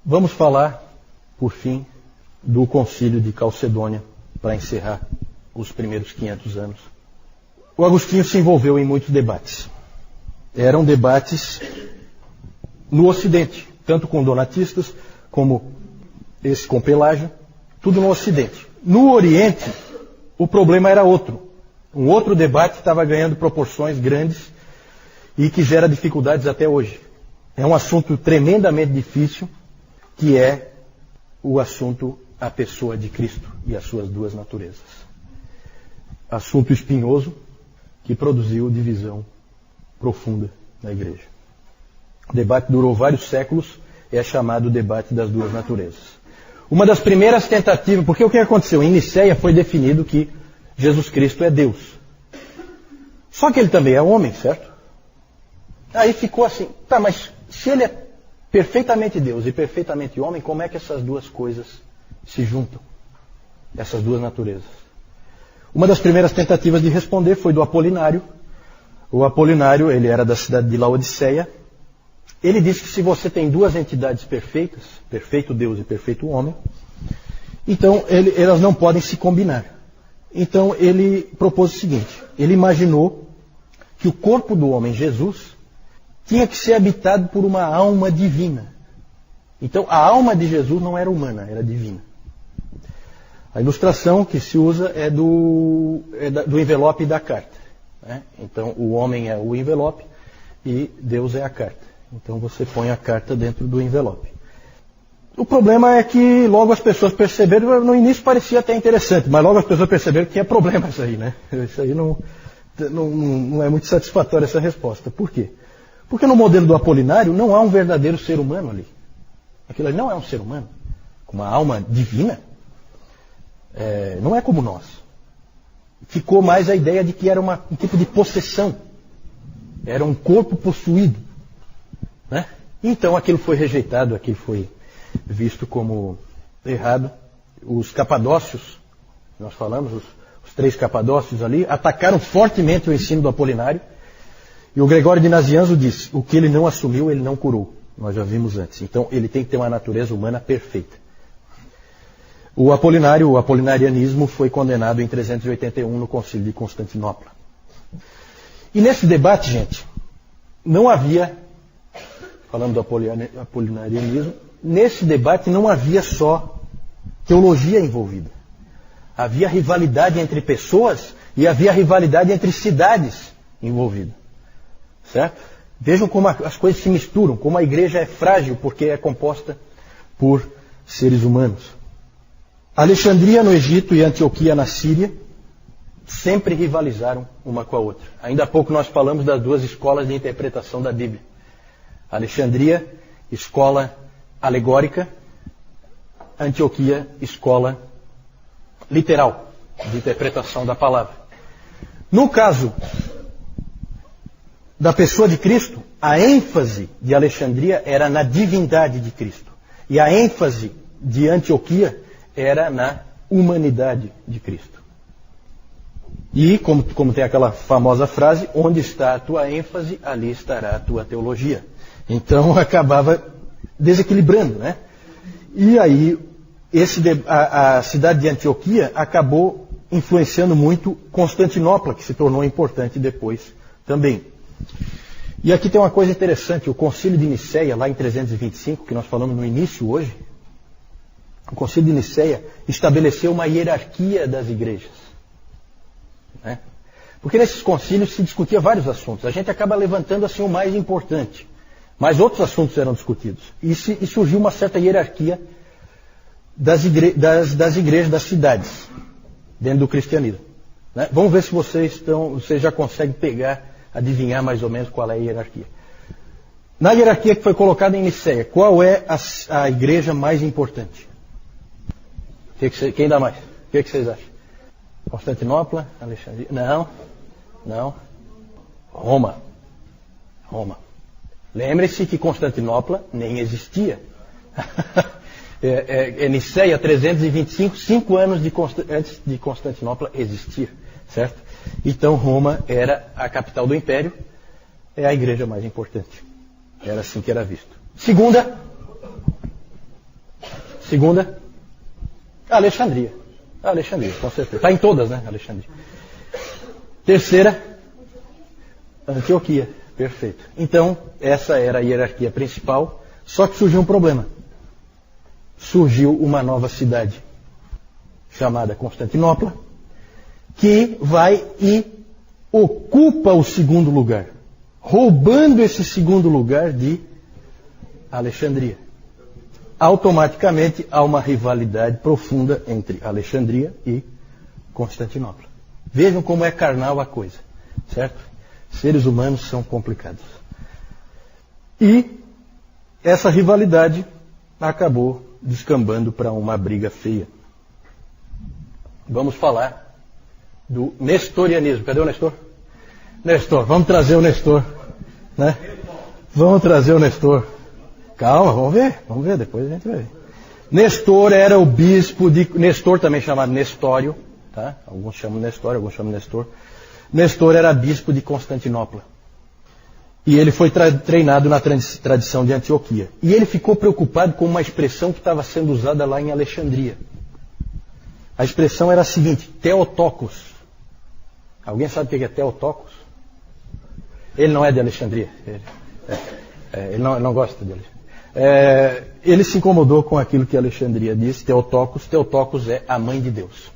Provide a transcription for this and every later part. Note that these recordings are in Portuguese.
Vamos falar, por fim, do Concílio de Calcedônia, para encerrar os primeiros 500 anos. O Agostinho se envolveu em muitos debates. Eram debates no Ocidente, tanto com donatistas, como esse com Pelágio, tudo no Ocidente. No Oriente, o problema era outro. Um outro debate estava ganhando proporções grandes e que gera dificuldades até hoje. É um assunto tremendamente difícil, que é o assunto a pessoa de Cristo e as suas duas naturezas. Assunto espinhoso que produziu divisão profunda na igreja. O debate durou vários séculos, é chamado debate das duas naturezas. Uma das primeiras tentativas, porque o que aconteceu? Em Nicéia foi definido que Jesus Cristo é Deus. Só que ele também é homem, certo? Aí ficou assim, tá, mas se ele é perfeitamente Deus e perfeitamente homem, como é que essas duas coisas se juntam? Essas duas naturezas. Uma das primeiras tentativas de responder foi do Apolinário. O Apolinário, ele era da cidade de Laodiceia. Ele disse que se você tem duas entidades perfeitas, perfeito Deus e perfeito homem, então elas não podem se combinar. Então ele propôs o seguinte, ele imaginou que o corpo do homem, Jesus, tinha que ser habitado por uma alma divina. Então a alma de Jesus não era humana, era divina. A ilustração que se usa é do envelope da carta, né? Então o homem é o envelope e Deus é a carta. Então você põe a carta dentro do envelope. O problema é que logo as pessoas perceberam, no início parecia até interessante, mas logo as pessoas perceberam que tinha problema isso aí, né? Isso aí não é muito satisfatória essa resposta. Por quê? Porque no modelo do Apolinário não há um verdadeiro ser humano ali. Aquilo ali não é um ser humano, com uma alma divina. Não é como nós. Ficou mais a ideia de que era um tipo de possessão. Era um corpo possuído, né? Então aquilo foi rejeitado, aquilo foi visto como errado. Os capadócios, nós falamos, os 3 capadócios ali, atacaram fortemente o ensino do Apolinário. E o Gregório de Nazianzo disse, o que ele não assumiu, ele não curou. Nós já vimos antes. Então ele tem que ter uma natureza humana perfeita. O apolinarianismo foi condenado em 381 no Concílio de Constantinopla. E nesse debate, gente, não havia, falando do apolinarianismo, nesse debate não havia só teologia envolvida. Havia rivalidade entre pessoas e havia rivalidade entre cidades envolvidas. Certo? Vejam como as coisas se misturam, como a igreja é frágil porque é composta por seres humanos. Alexandria no Egito e Antioquia na Síria sempre rivalizaram uma com a outra. Ainda há pouco nós falamos das duas escolas de interpretação da Bíblia. Alexandria, escola alegórica. Antioquia, escola literal de interpretação da palavra. No caso da pessoa de Cristo, a ênfase de Alexandria era na divindade de Cristo. E a ênfase de Antioquia era na humanidade de Cristo. E, como tem aquela famosa frase, onde está a tua ênfase, ali estará a tua teologia. Então acabava desequilibrando, né? E aí a cidade de Antioquia acabou influenciando muito Constantinopla, que se tornou importante depois também. E aqui tem uma coisa interessante, o Concílio de Nicéia, lá em 325, que nós falamos no início hoje, o Concílio de Nicéia estabeleceu uma hierarquia das igrejas. Né? Porque nesses concílios se discutia vários assuntos. A gente acaba levantando assim o mais importante. Mas outros assuntos eram discutidos. E surgiu uma certa hierarquia das igrejas, das cidades, dentro do cristianismo. Né? Vamos ver se vocês já conseguem adivinhar mais ou menos qual é a hierarquia. Na hierarquia que foi colocada em Nicéia, qual é a igreja mais importante? Quem dá mais? O que vocês acham? Constantinopla? Alexandria? Não. Roma. Lembre-se que Constantinopla nem existia. Nicéia 325, 5 anos antes de Constantinopla existir. Certo? Então Roma era a capital do império, é a igreja mais importante. Era assim que era visto. Segunda, Segunda, Alexandria. Alexandria, com certeza. Está em todas, né? Alexandria. Terceira, Antioquia. Perfeito. Então, essa era a hierarquia principal, só que surgiu um problema. Surgiu uma nova cidade, chamada Constantinopla, que vai e ocupa o segundo lugar, roubando esse segundo lugar de Alexandria. Automaticamente há uma rivalidade profunda entre Alexandria e Constantinopla. Vejam como é carnal a coisa, certo? Seres humanos são complicados. E essa rivalidade acabou descambando para uma briga feia. Vamos falar do nestorianismo. Cadê o Nestor? Nestor, vamos trazer o Nestor, né? Vamos trazer o Nestor. Calma, vamos ver, depois a gente vai ver. Nestor era o bispo de... Nestor também chamado Nestório, tá? Alguns chamam Nestório, alguns chamam Nestor. Nestor era bispo de Constantinopla. E ele foi treinado na tradição de Antioquia. E ele ficou preocupado com uma expressão que estava sendo usada lá em Alexandria. A expressão era a seguinte, Theotokos. Alguém sabe o que é Theotokos? Ele não é de Alexandria. Ele não gosta de Alexandria. Ele se incomodou com aquilo que Alexandria disse, Theotokos. Theotokos é a mãe de Deus.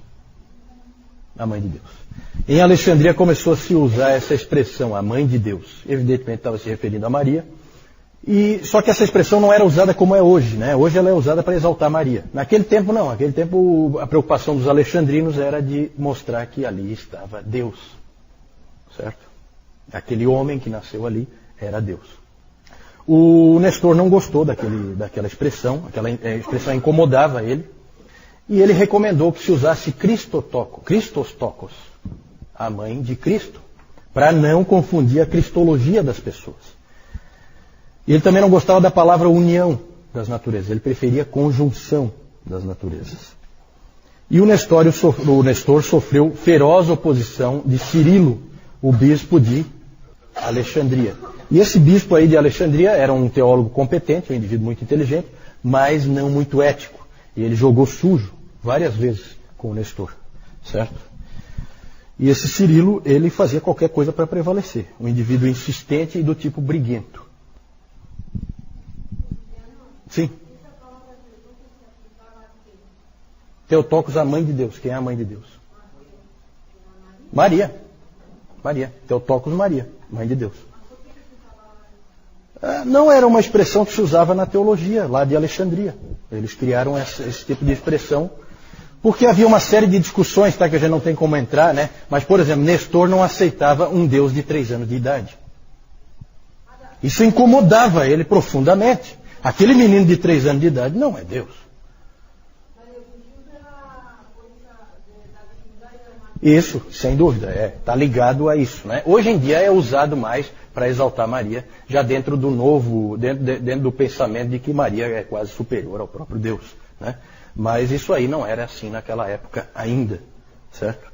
A mãe de Deus. Em Alexandria começou a se usar essa expressão, a mãe de Deus. Evidentemente estava se referindo a Maria. Só que essa expressão não era usada como é hoje, né? Hoje ela é usada para exaltar Maria. Naquele tempo não. Naquele tempo a preocupação dos alexandrinos era de mostrar que ali estava Deus. Certo? Aquele homem que nasceu ali era Deus. O Nestor não gostou daquela expressão. Aquela expressão incomodava ele. E ele recomendou que se usasse Christostokos, a mãe de Cristo, para não confundir a cristologia das pessoas. E ele também não gostava da palavra união das naturezas, ele preferia conjunção das naturezas. E o Nestor sofreu feroz oposição de Cirilo, o bispo de Alexandria. E esse bispo aí de Alexandria era um teólogo competente, um indivíduo muito inteligente, mas não muito ético. E ele jogou sujo várias vezes com o Nestor, certo? E esse Cirilo, ele fazia qualquer coisa para prevalecer. Um indivíduo insistente e do tipo briguento. Sim. Theotokos, a mãe de Deus. Quem é a mãe de Deus? Maria. Theotokos Maria, mãe de Deus. Não era uma expressão que se usava na teologia, lá de Alexandria. Eles criaram esse tipo de expressão, porque havia uma série de discussões, tá, que a gente não tem como entrar, né? Mas, por exemplo, Nestor não aceitava um Deus de 3 anos de idade. Isso incomodava ele profundamente. Aquele menino de 3 anos de idade não é Deus. Isso, sem dúvida, está ligado a isso, né? Hoje em dia é usado mais para exaltar Maria, já dentro do pensamento de que Maria é quase superior ao próprio Deus, né? Mas isso aí não era assim naquela época ainda, certo?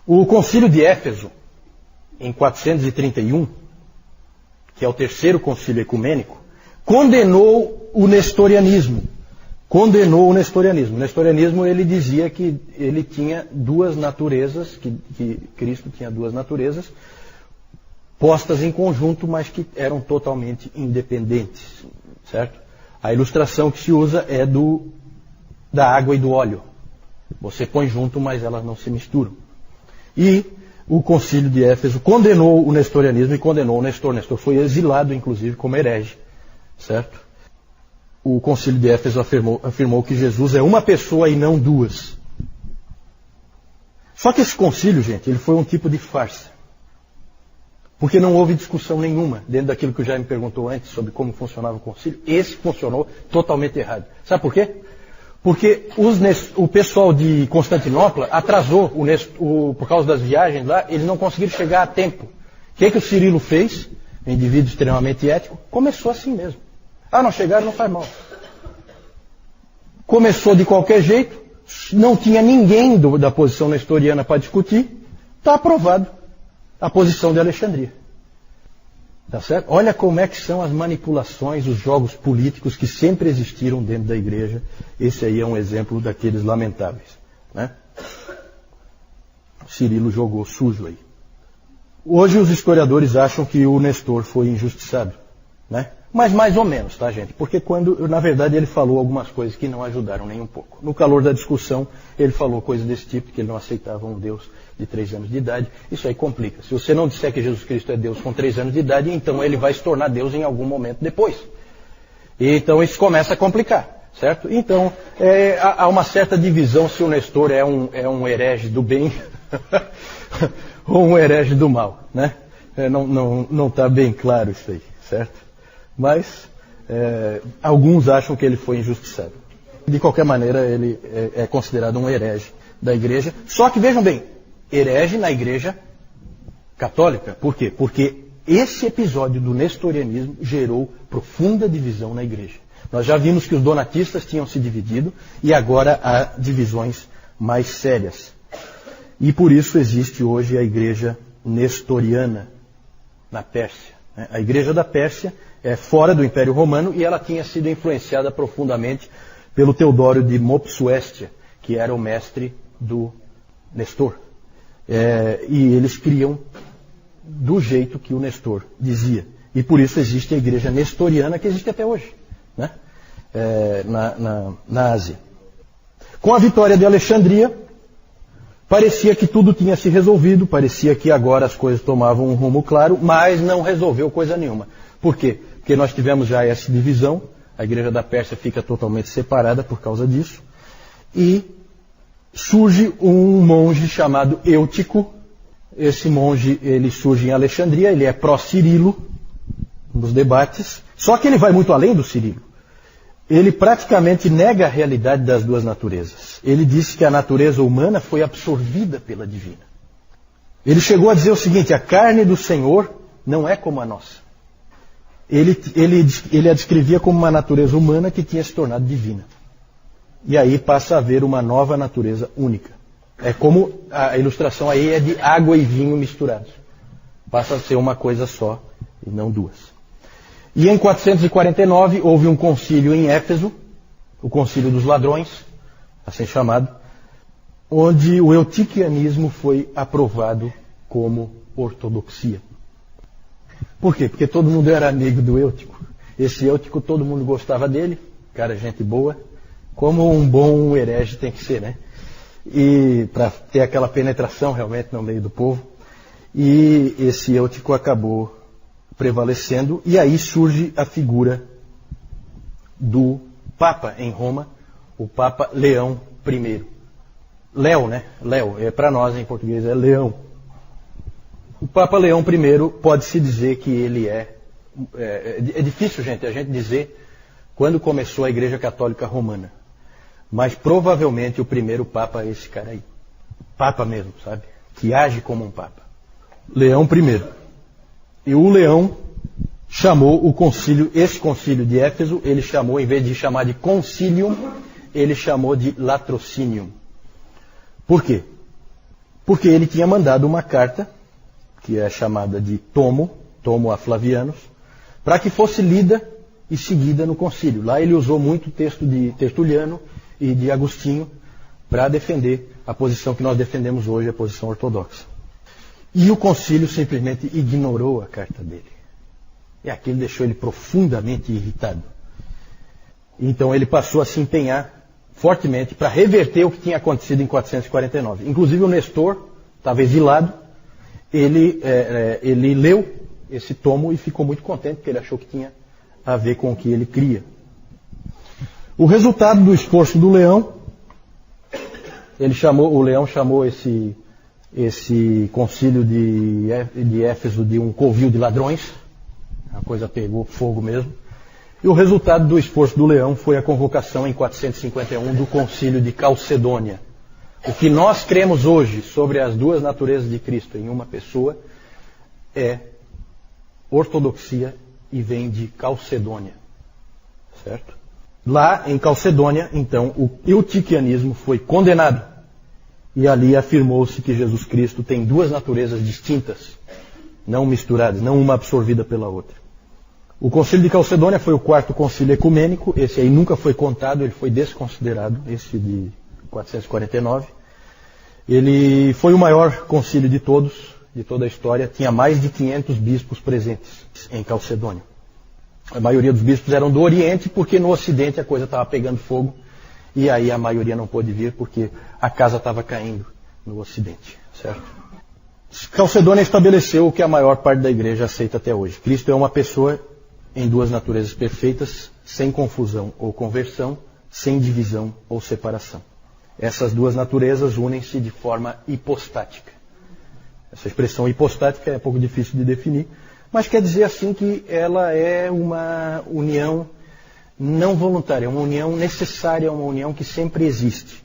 O Concílio de Éfeso, em 431, que é o terceiro concílio ecumênico, condenou o nestorianismo. O nestorianismo, ele dizia que ele tinha 2 naturezas, que Cristo tinha 2 naturezas, postas em conjunto, mas que eram totalmente independentes, certo? A ilustração que se usa é da água e do óleo. Você põe junto, mas elas não se misturam. E o Concílio de Éfeso condenou o nestorianismo e condenou o Nestor. Nestor foi exilado, inclusive, como herege, certo? O Concílio de Éfeso afirmou que Jesus é uma pessoa e não 2. Só que esse concílio, gente, ele foi um tipo de farsa. Porque não houve discussão nenhuma dentro daquilo que o Jaime perguntou antes sobre como funcionava o concílio. Esse funcionou totalmente errado. Sabe por quê? Porque o pessoal de Constantinopla atrasou, por causa das viagens lá, eles não conseguiram chegar a tempo. O que o Cirilo fez? Um indivíduo extremamente ético. Começou assim mesmo. Não chegaram, não faz mal. Começou de qualquer jeito, não tinha ninguém da posição nestoriana para discutir, está aprovado a posição de Alexandria. Tá certo? Olha como é que são as manipulações, os jogos políticos que sempre existiram dentro da igreja. Esse aí é um exemplo daqueles lamentáveis. Né? Cirilo jogou sujo aí. Hoje os historiadores acham que o Nestor foi injustiçado. Né? Mas mais ou menos, tá, gente? Porque na verdade, ele falou algumas coisas que não ajudaram nem um pouco. No calor da discussão, ele falou coisas desse tipo, que ele não aceitava um Deus de 3 anos de idade. Isso aí complica. Se você não disser que Jesus Cristo é Deus com 3 anos de idade, então ele vai se tornar Deus em algum momento depois. E então isso começa a complicar, certo? Então, há uma certa divisão se o Nestor é um herege do bem ou um herege do mal, né? Não está bem claro isso aí, certo? Mas alguns acham que ele foi injustiçado. De qualquer maneira, ele é considerado um herege da igreja. Só que, vejam bem, herege na igreja católica. Por quê? Porque esse episódio do nestorianismo gerou profunda divisão na igreja. Nós já vimos que os donatistas tinham se dividido e agora há divisões mais sérias. E por isso existe hoje a igreja nestoriana na Pérsia. A igreja da Pérsia é fora do Império Romano e ela tinha sido influenciada profundamente pelo Teodório de Mopsuestia, que era o mestre do Nestor. E eles criam do jeito que o Nestor dizia. E por isso existe a igreja nestoriana que existe até hoje, né? Na Ásia. Com a vitória de Alexandria, parecia que tudo tinha se resolvido, parecia que agora as coisas tomavam um rumo claro, mas não resolveu coisa nenhuma. Por quê? Porque nós tivemos já essa divisão, a igreja da Pérsia fica totalmente separada por causa disso, e surge um monge chamado Eutico. Esse monge, ele surge em Alexandria, ele é pró-Cirilo, nos debates, só que ele vai muito além do Cirilo. Ele praticamente nega a realidade das duas naturezas. Ele disse que a natureza humana foi absorvida pela divina. Ele chegou a dizer o seguinte: a carne do Senhor não é como a nossa. Ele a descrevia como uma natureza humana que tinha se tornado divina. E aí passa a haver uma nova natureza única. É como a ilustração aí é de água e vinho misturados. Passa a ser uma coisa só e não duas. E em 449 houve um concílio em Éfeso, o concílio dos ladrões, assim chamado, onde o eutiquianismo foi aprovado como ortodoxia. Por quê? Porque todo mundo era amigo do Eutico. Esse Eutico, todo mundo gostava dele, cara, gente boa, como um bom herege tem que ser, né? E para ter aquela penetração realmente no meio do povo. E esse Eutico acabou prevalecendo, e aí surge a figura do Papa em Roma, o Papa Leão I. Léo, né? Léo, para nós em português é Leão. O Papa Leão I pode-se dizer que ele é difícil, gente, a gente dizer quando começou a Igreja Católica Romana. Mas provavelmente o primeiro Papa é esse cara aí. Papa mesmo, sabe? Que age como um Papa. Leão I. E o Leão chamou o concílio, esse concílio de Éfeso, ele chamou, em vez de chamar de concilium, ele chamou de latrocinium. Por quê? Porque ele tinha mandado uma carta, que é chamada de tomo a Flavianos, para que fosse lida e seguida no concílio. Lá ele usou muito o texto de Tertuliano e de Agostinho para defender a posição que nós defendemos hoje, a posição ortodoxa. E o concílio simplesmente ignorou a carta dele. E aquilo deixou ele profundamente irritado. Então ele passou a se empenhar fortemente para reverter o que tinha acontecido em 449. Inclusive o Nestor estava exilado, ele leu esse tomo e ficou muito contente, porque ele achou que tinha a ver com o que ele cria. O resultado do esforço do Leão, o Leão chamou esse concílio de Éfeso de um covil de ladrões, a coisa pegou fogo mesmo, e o resultado do esforço do Leão foi a convocação em 451 do concílio de Calcedônia. O que nós cremos hoje sobre as duas naturezas de Cristo em uma pessoa é ortodoxia e vem de Calcedônia, certo? Lá em Calcedônia, então, o eutiquianismo foi condenado. E ali afirmou-se que Jesus Cristo tem duas naturezas distintas, não misturadas, não uma absorvida pela outra. O Concílio de Calcedônia foi o quarto concílio ecumênico, esse aí nunca foi contado, ele foi desconsiderado, esse de 449. Ele foi o maior concílio de todos, de toda a história, tinha mais de 500 bispos presentes em Calcedônia. A maioria dos bispos eram do Oriente, porque no Ocidente a coisa estava pegando fogo, e aí a maioria não pôde vir, porque a casa estava caindo no Ocidente, certo? Calcedônia estabeleceu o que a maior parte da igreja aceita até hoje. Cristo é uma pessoa em duas naturezas perfeitas, sem confusão ou conversão, sem divisão ou separação. Essas duas naturezas unem-se de forma hipostática. Essa expressão hipostática é um pouco difícil de definir, mas quer dizer assim que ela é uma união não voluntária, uma união necessária, uma união que sempre existe.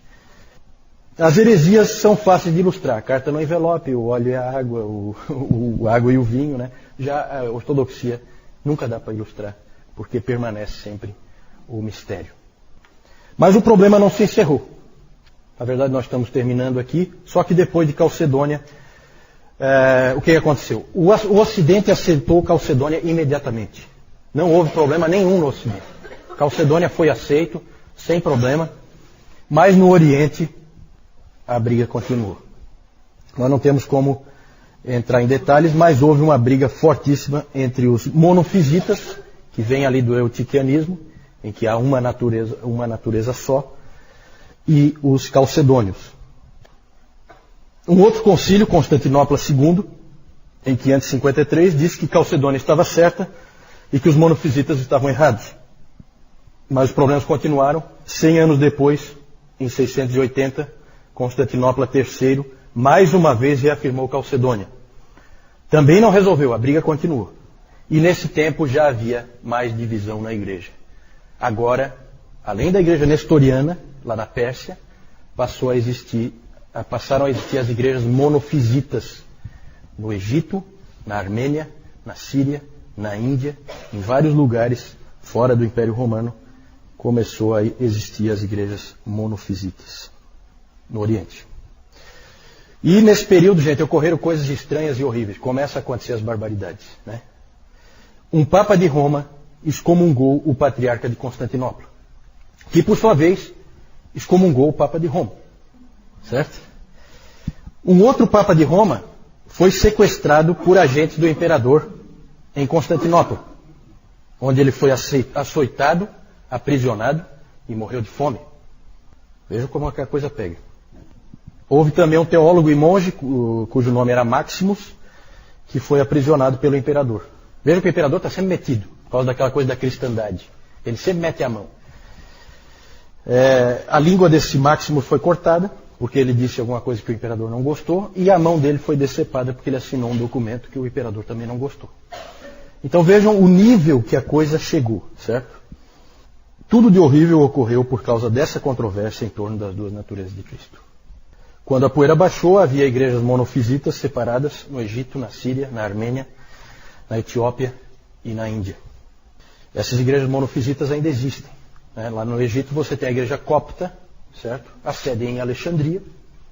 As heresias são fáceis de ilustrar. A carta no envelope, o óleo e a água, o água e o vinho, né? Já a ortodoxia nunca dá para ilustrar, porque permanece sempre o mistério. Mas o problema não se encerrou. Na verdade, nós estamos terminando aqui, só que depois de Calcedônia, o que aconteceu? O Ocidente aceitou Calcedônia imediatamente. Não houve problema nenhum no Ocidente. Calcedônia foi aceito, sem problema, mas no Oriente a briga continuou. Nós não temos como entrar em detalhes, mas houve uma briga fortíssima entre os monofisitas, que vem ali do eutiquianismo, em que há uma natureza só, e os calcedônios. Um outro concílio, Constantinopla II, em 553, disse que Calcedônia estava certa e que os monofisitas estavam errados. Mas os problemas continuaram. 100 anos depois, em 680, Constantinopla III, mais uma vez reafirmou Calcedônia. Também não resolveu, a briga continuou. E nesse tempo já havia mais divisão na igreja. Agora, além da igreja nestoriana, lá na Pérsia, passaram a existir as igrejas monofisitas no Egito, na Armênia, na Síria, na Índia, em vários lugares fora do Império Romano, começou a existir as igrejas monofisitas no Oriente. E nesse período, gente, ocorreram coisas estranhas e horríveis. Começam a acontecer as barbaridades, né? Um Papa de Roma excomungou o Patriarca de Constantinopla, que por sua vez excomungou o Papa de Roma. Certo? Um outro Papa de Roma foi sequestrado por agentes do imperador em Constantinopla, onde ele foi açoitado, aprisionado e morreu de fome. Veja como a coisa pega. Houve também um teólogo e monge, cujo nome era Maximus, que foi aprisionado pelo imperador. Veja que o imperador está sempre metido, por causa daquela coisa da cristandade. Ele sempre mete a mão. A língua desse Maximus foi cortada, porque ele disse alguma coisa que o imperador não gostou, e a mão dele foi decepada porque ele assinou um documento que o imperador também não gostou. Então vejam o nível que a coisa chegou, certo? Tudo de horrível ocorreu por causa dessa controvérsia em torno das duas naturezas de Cristo. Quando a poeira baixou, havia igrejas monofisitas separadas no Egito, na Síria, na Armênia, na Etiópia e na Índia. Essas igrejas monofisitas ainda existem. Lá no Egito você tem a igreja copta, certo? A sede é em Alexandria,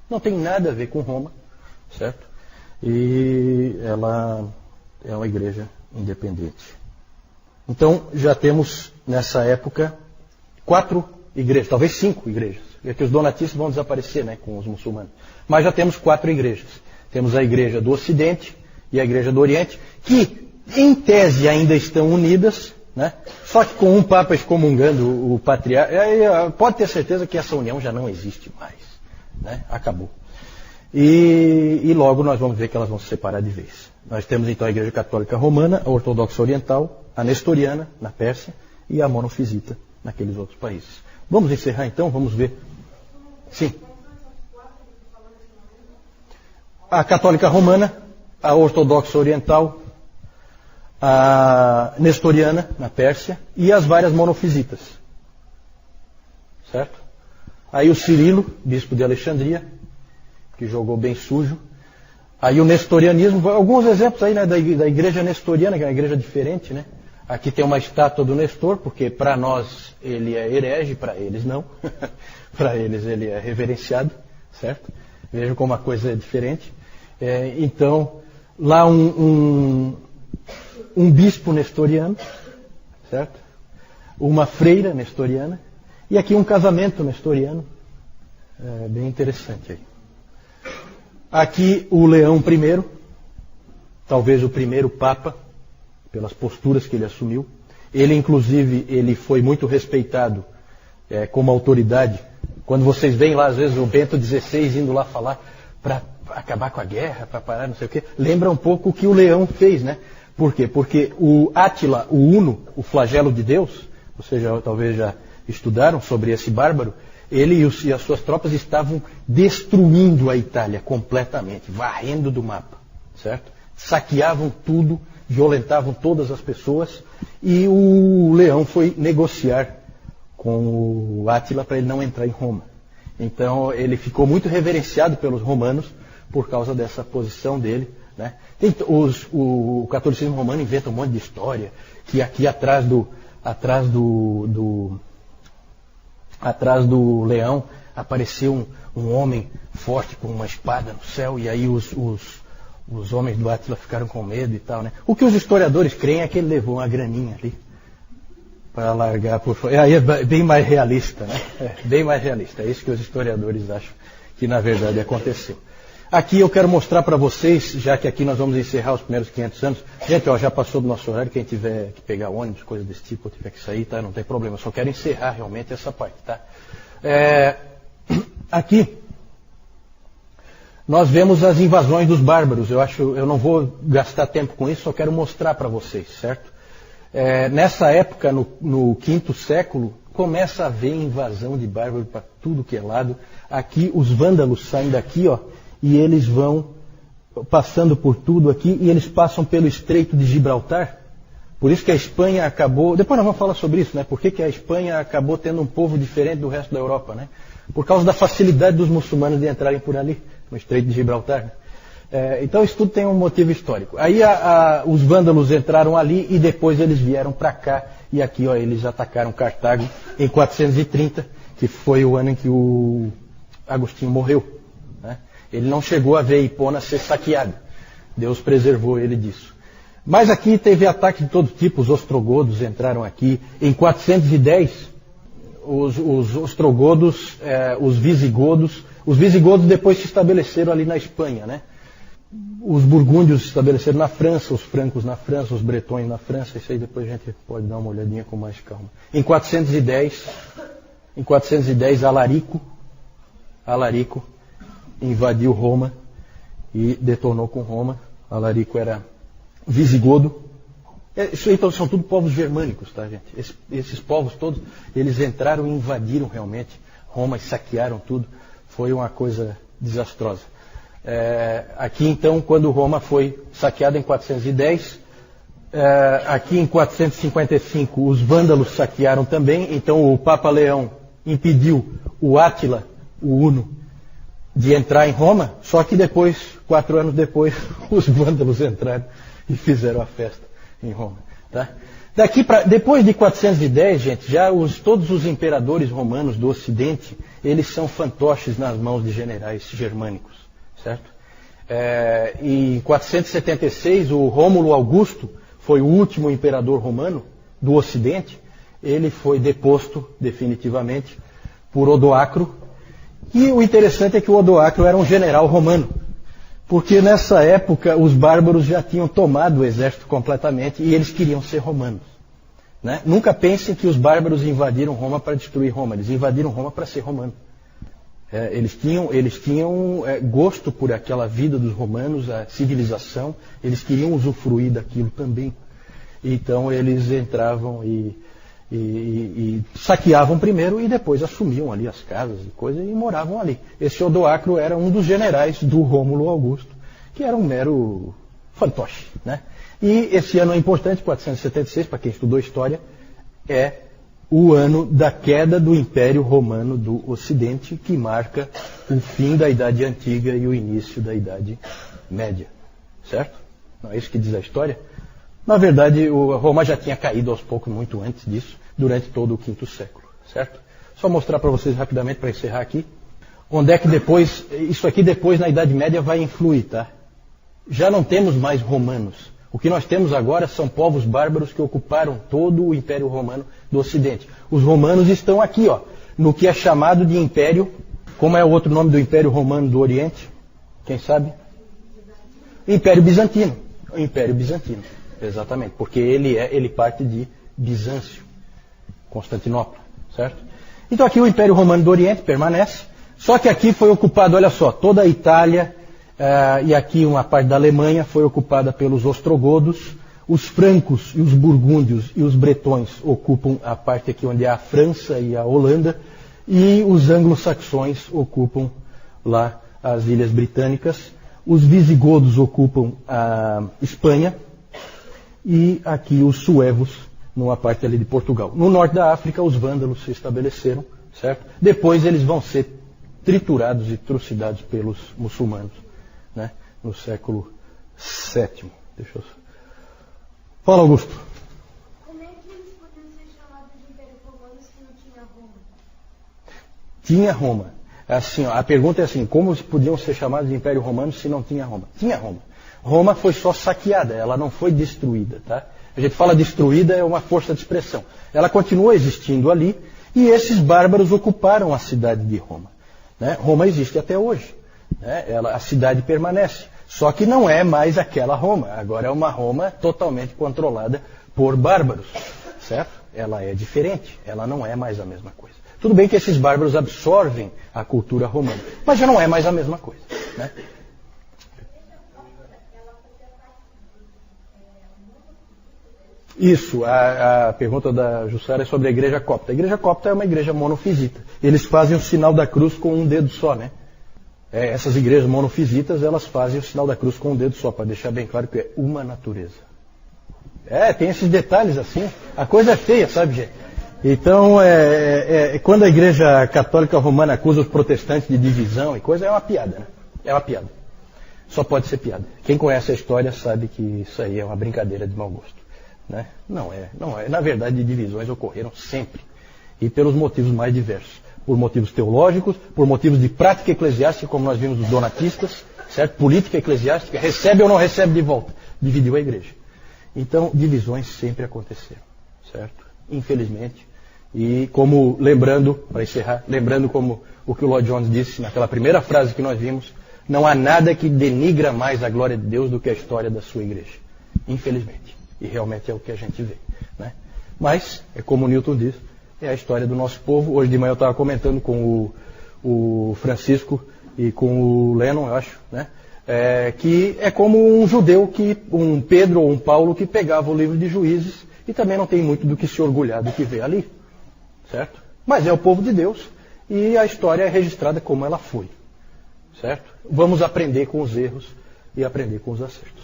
não tem nada a ver com Roma, certo? E ela é uma igreja independente. Então já temos nessa época 4 igrejas, talvez 5 igrejas. É que os donatistas vão desaparecer, né, com os muçulmanos. Mas já temos 4 igrejas. Temos a igreja do Ocidente e a igreja do Oriente, que em tese ainda estão unidas, né? Só que com um Papa excomungando o patriarca, pode ter certeza que essa união já não existe mais, né? Acabou. E logo nós vamos ver que elas vão se separar de vez. Nós temos então a Igreja Católica Romana, a Ortodoxa Oriental, a Nestoriana, na Pérsia, e a Monofisita, naqueles outros países. Vamos encerrar então, vamos ver. Sim. A Católica Romana, a Ortodoxa Oriental, a Nestoriana, na Pérsia, e as várias monofisitas. Certo? Aí o Cirilo, bispo de Alexandria, que jogou bem sujo. Aí o nestorianismo, alguns exemplos aí, né, da igreja nestoriana, que é uma igreja diferente, né? Aqui tem uma estátua do Nestor, porque para nós ele é herege, para eles não. Para eles ele é reverenciado, certo? Vejam como a coisa é diferente. Então, Lá um bispo nestoriano, certo? Uma freira nestoriana. E aqui um casamento nestoriano. Bem interessante aí. Aqui o Leão I, talvez o primeiro Papa, pelas posturas que ele assumiu. Ele, inclusive, ele foi muito respeitado como autoridade. Quando vocês veem lá, às vezes, o Bento XVI indo lá falar para acabar com a guerra, para parar não sei o quê, lembra um pouco o que o Leão fez, né? Por quê? Porque o Átila, o Uno, o flagelo de Deus, vocês talvez já estudaram sobre esse bárbaro, ele e as suas tropas estavam destruindo a Itália completamente, varrendo do mapa, certo? Saqueavam tudo, violentavam todas as pessoas, e o Leão foi negociar com o Átila para ele não entrar em Roma. Então ele ficou muito reverenciado pelos romanos por causa dessa posição dele, né? O catolicismo romano inventa um monte de história, que aqui atrás do leão apareceu um homem forte com uma espada no céu, e aí os homens do Átila ficaram com medo e tal, né? O que os historiadores creem é que ele levou uma graninha ali para largar por fora. Aí é bem mais realista, né? Bem mais realista. É isso que os historiadores acham que na verdade aconteceu. Aqui eu quero mostrar para vocês, já que aqui nós vamos encerrar os primeiros 500 anos. Gente, já passou do nosso horário, quem tiver que pegar ônibus, coisa desse tipo, ou tiver que sair, tá? Não tem problema, eu só quero encerrar realmente essa parte, tá? Aqui nós vemos as invasões dos bárbaros. Eu não vou gastar tempo com isso, só quero mostrar para vocês, certo? Nessa época, no quinto século, começa a haver invasão de bárbaros para tudo que é lado. Aqui os vândalos saem daqui, ó, e eles vão passando por tudo aqui, e eles passam pelo Estreito de Gibraltar. Por isso que a Espanha acabou... Depois nós vamos falar sobre isso, né? Por que a Espanha acabou tendo um povo diferente do resto da Europa, né? Por causa da facilidade dos muçulmanos de entrarem por ali, no Estreito de Gibraltar, né? Então isso tudo tem um motivo histórico. Aí os vândalos entraram ali e depois eles vieram para cá, e aqui, ó, eles atacaram Cartago em 430, que foi o ano em que o Agostinho morreu, né? Ele não chegou a ver Hipona ser saqueado. Deus preservou ele disso. Mas aqui teve ataques de todo tipo. Os ostrogodos entraram aqui. Em 410, os ostrogodos, os visigodos depois se estabeleceram ali na Espanha, né? Os burgúndios se estabeleceram na França, os francos na França, os bretões na França. Isso aí depois a gente pode dar uma olhadinha com mais calma. Em 410, Alarico invadiu Roma e detonou com Roma. Alarico era visigodo. Isso aí, então, são tudo povos germânicos, tá, gente? Esses povos todos, eles entraram e invadiram realmente Roma e saquearam tudo. Foi uma coisa desastrosa. Aqui, então, quando Roma foi saqueada em 410, aqui em 455 os vândalos saquearam também. Então o Papa Leão impediu o Átila, o Uno, de entrar em Roma, só que depois, 4 anos depois, os vândalos entraram e fizeram a festa em Roma, tá? Depois de 410, gente, todos os imperadores romanos do Ocidente, eles são fantoches nas mãos de generais germânicos, certo? Em 476, o Rômulo Augusto foi o último imperador romano do Ocidente. Ele foi deposto definitivamente por Odoacro. E o interessante é que o Odoacro era um general romano, porque nessa época os bárbaros já tinham tomado o exército completamente e eles queriam ser romanos, né? Nunca pensem que os bárbaros invadiram Roma para destruir Roma, eles invadiram Roma para ser romanos. Eles tinham gosto por aquela vida dos romanos, a civilização, eles queriam usufruir daquilo também. Então eles entravam e saqueavam primeiro e depois assumiam ali as casas e coisas e moravam ali. Esse Odoacro era um dos generais do Rômulo Augusto, que era um mero fantoche, né? E esse ano é importante, 476, para quem estudou história, é o ano da queda do Império Romano do Ocidente, que marca o fim da Idade Antiga e o início da Idade Média. Certo? Não é isso que diz a história? Na verdade, Roma já tinha caído aos poucos, muito antes disso, durante todo o quinto século. Certo? Só mostrar para vocês rapidamente, para encerrar aqui, onde é que depois, isso aqui depois na Idade Média vai influir, tá? Já não temos mais romanos. O que nós temos agora são povos bárbaros que ocuparam todo o Império Romano do Ocidente. Os romanos estão aqui, ó, no que é chamado de Império. Como é o outro nome do Império Romano do Oriente? Quem sabe? Império Bizantino. O Império Bizantino, exatamente, porque ele parte de Bizâncio, Constantinopla, certo? Então aqui o Império Romano do Oriente permanece, só que aqui foi ocupado, olha só, toda a Itália, e aqui uma parte da Alemanha foi ocupada pelos ostrogodos, os francos e os burgúndios e os bretões ocupam a parte aqui onde é a França e a Holanda, e os anglo-saxões ocupam lá as Ilhas Britânicas, os visigodos ocupam a Espanha e aqui os suevos numa parte ali de Portugal. No norte da África os vândalos se estabeleceram, certo? Depois eles vão ser triturados e trucidados pelos muçulmanos, né? No século VII. Deixa eu... Fala, Augusto. Como é que eles podiam ser chamados de Império Romano se não tinha Roma? Tinha Roma. Assim, ó, a pergunta é assim, como podiam ser chamados de Império Romano se não tinha Roma? Tinha Roma. Roma foi só saqueada, ela não foi destruída, tá? A gente fala destruída, é uma força de expressão. Ela continua existindo ali e esses bárbaros ocuparam a cidade de Roma, né? Roma existe até hoje, né? A cidade permanece. Só que não é mais aquela Roma. Agora é uma Roma totalmente controlada por bárbaros, certo? Ela é diferente, ela não é mais a mesma coisa. Tudo bem que esses bárbaros absorvem a cultura romana, mas já não é mais a mesma coisa, né? Isso, a pergunta da Jussara é sobre a igreja copta. A igreja copta é uma igreja monofisita. Eles fazem o sinal da cruz com um dedo só, né? Essas igrejas monofisitas, elas fazem o sinal da cruz com um dedo só, para deixar bem claro que é uma natureza. Tem esses detalhes assim. A coisa é feia, sabe, gente? Então, quando a igreja católica romana acusa os protestantes de divisão e coisa, é uma piada, né? É uma piada. Só pode ser piada. Quem conhece a história sabe que isso aí é uma brincadeira de mau gosto, né? Não é. Na verdade, divisões ocorreram sempre. E pelos motivos mais diversos. Por motivos teológicos, por motivos de prática eclesiástica, como nós vimos dos donatistas, certo? Política eclesiástica, recebe ou não recebe de volta. Dividiu a igreja. Então, divisões sempre aconteceram, certo? Infelizmente. E como, lembrando, para encerrar, lembrando como o que o Lloyd Jones disse naquela primeira frase que nós vimos, não há nada que denigra mais a glória de Deus do que a história da sua igreja. Infelizmente. E realmente é o que a gente vê, né? Mas, é como o Newton diz, é a história do nosso povo. Hoje de manhã eu estava comentando com o Francisco e com o Lennon, eu acho, né? Que é como um judeu, um Pedro ou um Paulo que pegava o livro de Juízes e também não tem muito do que se orgulhar do que vê ali. Certo? Mas é o povo de Deus e a história é registrada como ela foi. Certo? Vamos aprender com os erros e aprender com os acertos.